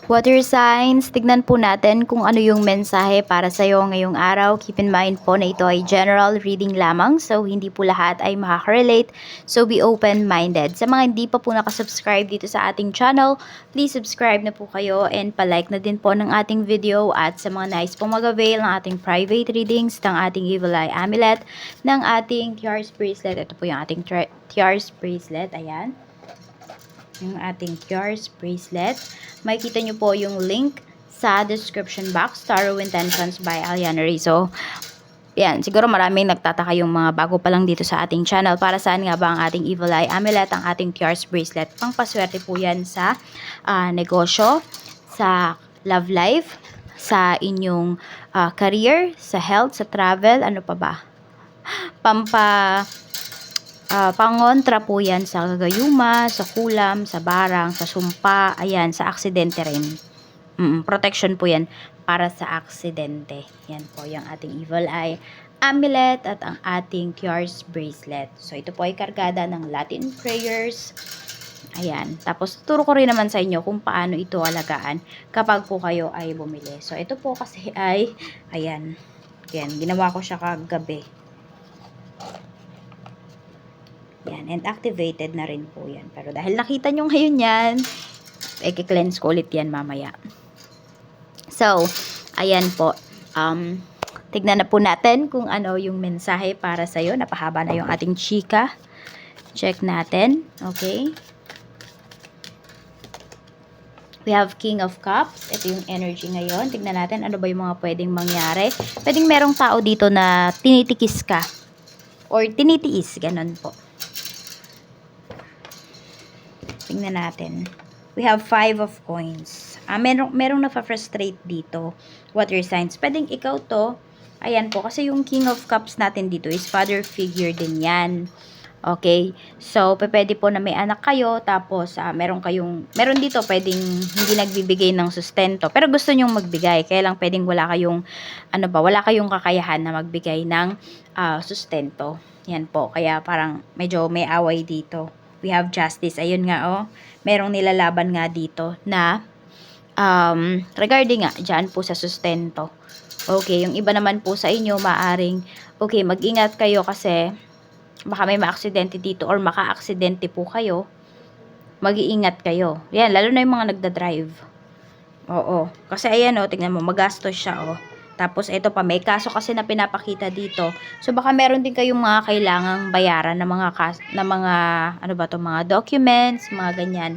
Water signs, tignan po natin kung ano yung mensahe para sa iyo ngayong araw. Keep in mind po na ito ay general reading lamang, so hindi po lahat ay makaka-relate. So be open-minded. Sa mga hindi pa po nakasubscribe dito sa ating channel, please subscribe na po kayo and palike na din po ng ating video. At sa mga nais po mag-avail ng ating private readings, ng ating Evil Eye Amulet, ng ating Tiaras Bracelet. Ito po yung ating Tiaras Bracelet. Ayan. Yung ating Tiaras Bracelet. Makikita nyo po yung link sa description box, Tarot Intentions by Aliana Rizzo. Yan, siguro maraming nagtataka yung mga bago pa lang dito sa ating channel. Para saan nga ba ang ating Evil Eye Amulet, ang ating Tiaras Bracelet? Pangpaswerte po yan sa negosyo, sa love life, sa inyong career, sa health, sa travel, ano pa ba? Pangontra po yan sa gagayuma, sa kulam, sa barang, sa sumpa, ayan, sa aksidente rin. Protection po yan para sa aksidente. Yan po yung ating Evil Eye Amulet at ang ating Tiaras Bracelet. So ito po ay kargada ng Latin prayers. Ayan. Tapos turo ko rin naman sa inyo kung paano ito alagaan kapag po kayo ay bumili. So ito po kasi ay, ayan. Yan, ginawa ko siya kagabi. Yan, and activated na rin po yan. Pero dahil nakita nyo ngayon yan, i-cleanse ko ulit yan mamaya. So, ayan po. Tignan na po natin kung ano yung mensahe para sa'yo. Napahaba na yung ating chika. Check natin. Okay. We have King of Cups. Ito yung energy ngayon. Tignan natin ano ba yung mga pwedeng mangyari. Pwedeng merong tao dito na tinitikis ka. Or tinitiis. Ganon po. Tingnan natin. We have 5 of coins. Merong na-frustrate dito. Water signs. Pwedeng ikaw to. Ayan po. Kasi yung King of Cups natin dito is father figure din yan. Okay. So, pwede po na may anak kayo. Tapos, meron dito pwedeng hindi nagbibigay ng sustento. Pero gusto nyong magbigay. Kaya lang pwedeng wala kayong kakayahan na magbigay ng sustento. Yan po. Kaya parang medyo may away dito. We have justice. Ayun nga, oh. Merong nilalaban nga dito na regarding nga dyan po sa sustento. Okay, yung iba naman po sa inyo maaring, okay, mag-ingat kayo kasi baka may maaksidente dito or maka-aksidente po kayo. Mag-iingat kayo. Yan, lalo na yung mga nagda-drive. Oo. Kasi ayan, oh, tingnan mo, magastos siya, oh. Tapos, ito pa, may kaso kasi na pinapakita dito. So, baka meron din kayong mga kailangang bayaran na mga documents, mga ganyan.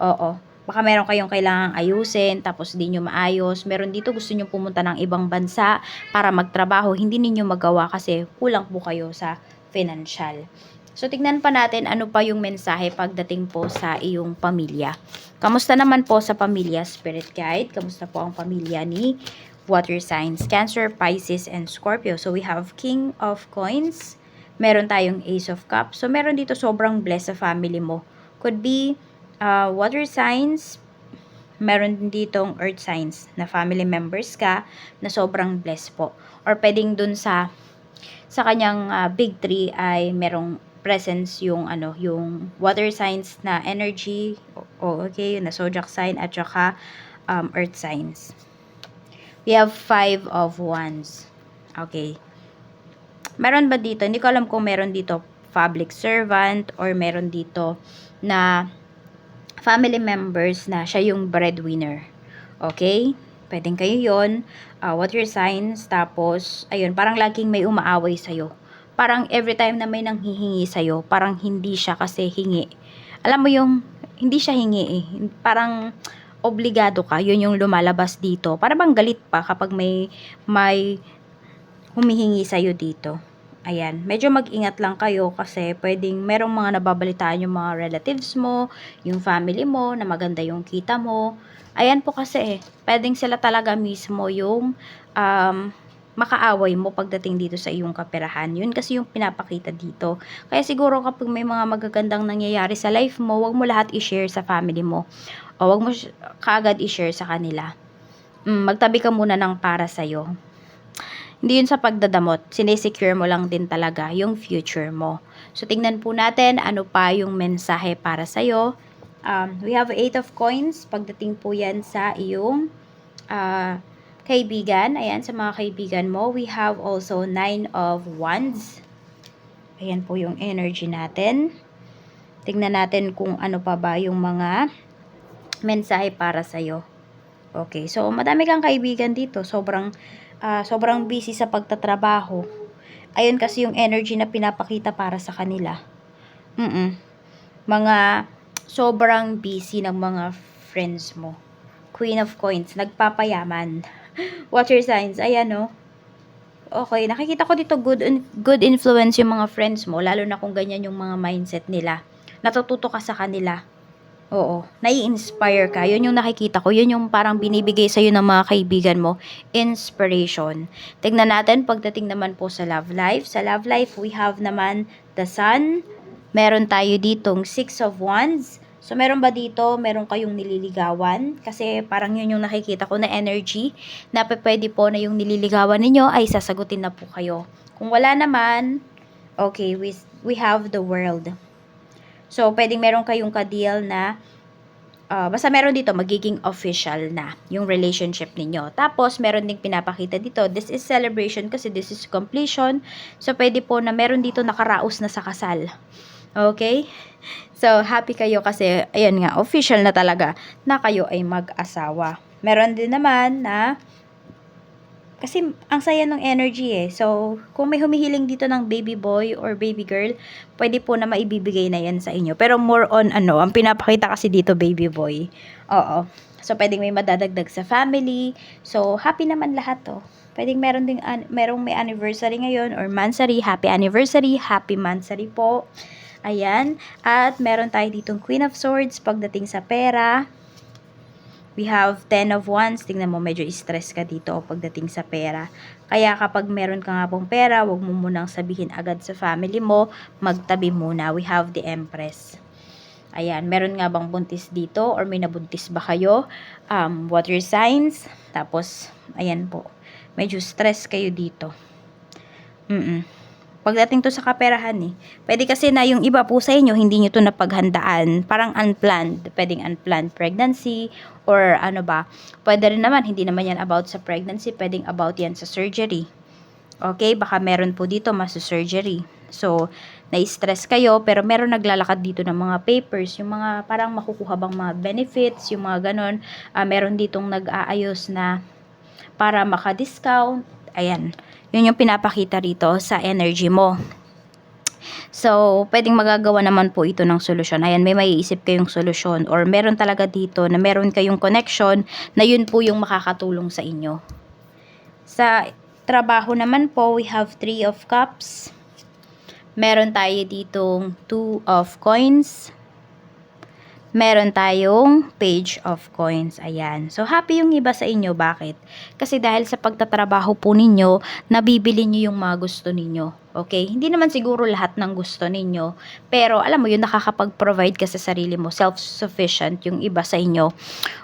Oo. Baka meron kayong kailangang ayusin, tapos di nyo maayos. Meron dito gusto nyo pumunta ng ibang bansa para magtrabaho. Hindi ninyo magawa kasi kulang po kayo sa financial. So, tignan pa natin ano pa yung mensahe pagdating po sa iyong pamilya. Kamusta naman po sa pamilya, Spirit Guide? Kamusta po ang pamilya ni water signs, Cancer, Pisces, and Scorpio. So, we have King of Coins. Meron tayong Ace of Cups. So, meron dito sobrang blessed sa family mo. Could be water signs. Meron din ditong earth signs na family members ka na sobrang blessed po. Or pwedeng dun sa kanyang big tree ay merong presence yung water signs na energy. Okay, yung na zodiac sign at saka earth signs. We have 5 of Wands. Okay. Meron ba dito? Hindi ko alam kung meron dito public servant or meron dito na family members na siya yung breadwinner. Okay? Pwedeng kayo yon. Water signs. Tapos, ayun, parang laging may umaaway sa'yo. Parang every time na may nanghihingi sa'yo, parang hindi siya kasi hingi. Alam mo yung, hindi siya hingi eh. Parang obligado ka, yun yung lumalabas dito. Para bang galit pa kapag may humihingi sa'yo dito. Ayan, medyo mag-ingat lang kayo kasi pwedeng merong mga nababalitaan yung mga relatives mo, yung family mo, na maganda yung kita mo. Ayan po kasi pwedeng sila talaga mismo yung makaaway mo pagdating dito sa iyong kaperahan. Yun kasi yung pinapakita dito. Kaya siguro kapag may mga magagandang nangyayari sa life mo, wag mo lahat i-share sa family mo. O wag mo kaagad i-share sa kanila. Magtabi ka muna ng para sa'yo. Hindi yun sa pagdadamot. Sinesecure mo lang din talaga yung future mo. So, tingnan po natin ano pa yung mensahe para sa'yo We have 8 of coins. Pagdating po yan sa iyong kaibigan. Ayan, sa mga kaibigan mo. We have also 9 of wands. Ayan po yung energy natin. Tingnan natin kung ano pa ba yung mga mensahe para sa'yo. Okay, so madami kang kaibigan dito. Sobrang busy sa pagtatrabaho. Ayun kasi yung energy na pinapakita para sa kanila. Mga sobrang busy ng mga friends mo. Queen of Coins, nagpapayaman. Water signs, ayan no. Okay, nakikita ko dito good influence yung mga friends mo, lalo na kung ganyan yung mga mindset nila. Natututo ka sa kanila. Oo, nai-inspire ka. Yun yung nakikita ko. Yun yung parang binibigay sa'yo ng mga kaibigan mo. Inspiration. Tignan natin pagdating naman po sa love life. Sa love life, we have naman the sun. Meron tayo ditong 6 of wands. So, meron ba dito? Meron kayong nililigawan? Kasi parang yun yung nakikita ko na energy na pwede po na yung nililigawan ninyo ay sasagutin na po kayo. Kung wala naman, okay, we have the world. So, pwedeng meron kayong ka-deal na basta meron dito, magiging official na yung relationship ninyo. Tapos, meron ding pinapakita dito, this is celebration kasi this is completion. So, pwede po na meron dito nakaraos na sa kasal. Okay? So, happy kayo kasi, ayan nga, official na talaga na kayo ay mag-asawa. Meron din naman na kasi ang saya ng energy eh. So, kung may humihiling dito ng baby boy or baby girl, pwede po na maibibigay na yan sa inyo. Pero more on ang pinapakita kasi dito baby boy. Oo. So, pwedeng may madadagdag sa family. So, happy naman lahat to. Pwedeng merong may anniversary ngayon or mansary. Happy anniversary, happy mansary po. Ayan. At meron tayo ditong Queen of Swords pagdating sa pera. We have 10 of wands. Tingnan mo, medyo stress ka dito pagdating sa pera. Kaya kapag meron ka nga pong pera, wag mo munang sabihin agad sa family mo, magtabi muna. We have the Empress. Ayan, meron nga bang buntis dito or may nabuntis ba kayo? Water signs. Tapos, ayan po. Medyo stress kayo dito. Pagdating to sa kaperahan pwede kasi na yung iba po sa inyo, hindi nyo to napaghandaan. Parang unplanned. Pwedeng unplanned pregnancy or ano ba. Pwede rin naman, hindi naman yan about sa pregnancy. Pwedeng about yan sa surgery. Okay, baka meron po dito surgery. So, na-stress kayo, pero meron naglalakad dito ng mga papers, yung mga parang makukuha bang mga benefits, yung mga ganon. Meron ditong nag-aayos na para maka-discount. Ayan. Yun yung pinapakita rito sa energy mo. So, pwedeng magagawa naman po ito ng solusyon. Ayan, may maiisip kayong solusyon or meron talaga dito na meron kayong connection na yun po yung makakatulong sa inyo. Sa trabaho naman po, we have 3 of cups. Meron tayo ditong 2 of coins. Meron tayong page of coins. Ayan. So, happy yung iba sa inyo. Bakit? Kasi dahil sa pagtatrabaho po ninyo, nabibili nyo yung mga gusto ninyo. Okay? Hindi naman siguro lahat ng gusto ninyo. Pero, alam mo yun, nakakapag-provide ka sa sarili mo. Self-sufficient yung iba sa inyo.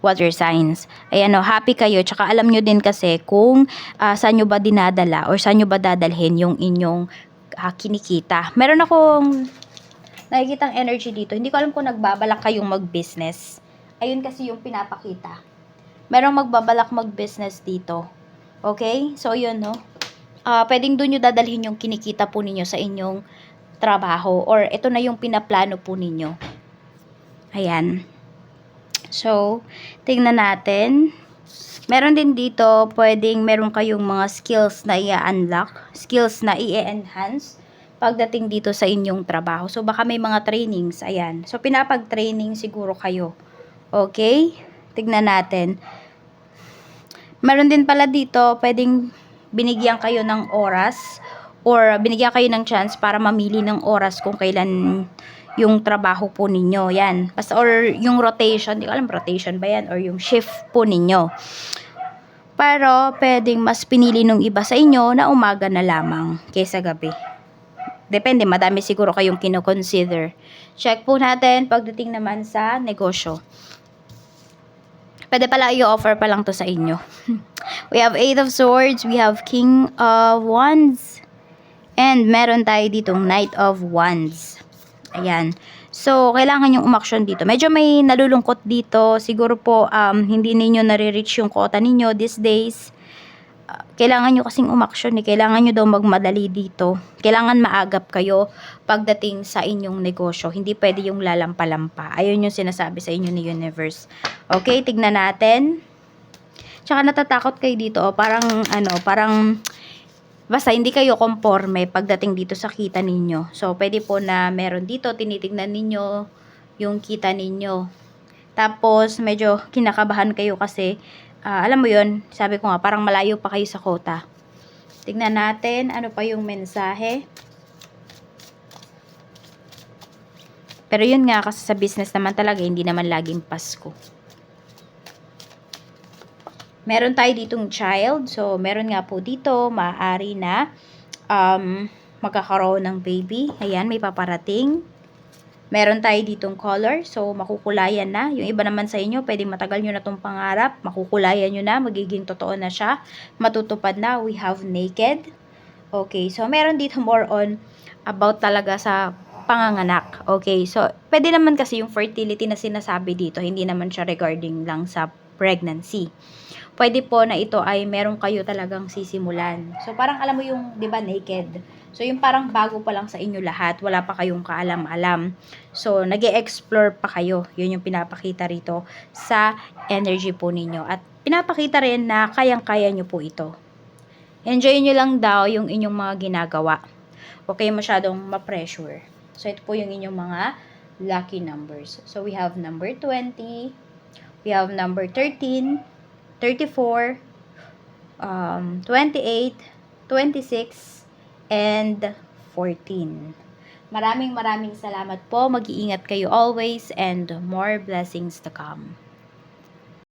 Water signs. Ayan o, happy kayo. Tsaka alam nyo din kasi kung saan nyo ba dinadala or saan nyo ba dadalhin yung inyong kinikita. Meron akong nakikitang energy dito. Hindi ko alam kung nagbabalak kayong mag-business. Ayun kasi yung pinapakita. Merong magbabalak mag-business dito. Okay? So, yun, no? Pwedeng doon nyo dadalhin yung kinikita po ninyo sa inyong trabaho. Or, ito na yung pinaplano po ninyo. Ayan. So, tingnan natin. Meron din dito, pwedeng meron kayong mga skills na i-unlock. Skills na i-enhance pagdating dito sa inyong trabaho. So, baka may mga trainings. Ayan. So, pinapag-training siguro kayo. Okay? Tignan natin. Meron din pala dito, pwedeng binigyan kayo ng oras or binigyan kayo ng chance para mamili ng oras kung kailan yung trabaho po ninyo. Yan. Basta, or yung rotation. Hindi ko alam, rotation ba yan? Or yung shift po ninyo. Pero, pwedeng mas pinili nung iba sa inyo na umaga na lamang kaysa gabi. Depende, madami siguro kayong kino-consider. Check po natin pagdating naman sa negosyo. Pwede pala i-offer pa lang to sa inyo. We have 8 of Swords, we have King of Wands, and meron tayo ditong Knight of Wands. Ayan. So, kailangan yung umaksyon dito. Medyo may nalulungkot dito. Siguro po, hindi ninyo nare-reach yung quota ninyo these days. Kailangan nyo kasing umaksyon eh. Kailangan nyo daw magmadali dito. Kailangan maagap kayo pagdating sa inyong negosyo. Hindi pwede yung lalampa-lampa. Ayun yung sinasabi sa inyo ni Universe. Okay, tignan natin. Tsaka natatakot kayo dito. Parang basta hindi kayo conforme pagdating dito sa kita ninyo. So, pwede po na meron dito, tinitignan ninyo yung kita ninyo. Tapos, medyo kinakabahan kayo kasi, alam mo yun, sabi ko nga, parang malayo pa kayo sa quota. Tignan natin, ano pa yung mensahe. Pero yun nga, kasi sa business naman talaga, hindi naman laging Pasko. Meron tayo ditong child. So, meron nga po dito, maaari na magkakaroon ng baby. Ayan, may paparating. Meron tayo ditong color. So, makukulayan na. Yung iba naman sa inyo, pwedeng matagal nyo na itong pangarap. Makukulayan nyo na. Magiging totoo na siya. Matutupad na. We have naked. Okay, so meron dito more on about talaga sa panganganak. Okay, so pwede naman kasi yung fertility na sinasabi dito, hindi naman siya regarding lang sa pregnancy. Pwede po na ito ay meron kayo talagang sisimulan. So parang alam mo yung, 'di ba, naked. So yung parang bago pa lang sa inyo lahat, wala pa kayong kaalam-alam. So nag-e-explore pa kayo. Yun yung pinapakita rito sa energy po ninyo. At pinapakita rin na kayang-kaya nyo po ito. Enjoy nyo lang daw yung inyong mga ginagawa. Huwag kayo masyadong ma-pressure. So ito po yung inyong mga lucky numbers. So we have number 20, we have number 13, 34, 28, 26, and 14. Maraming salamat po. Mag-iingat kayo always and more blessings to come.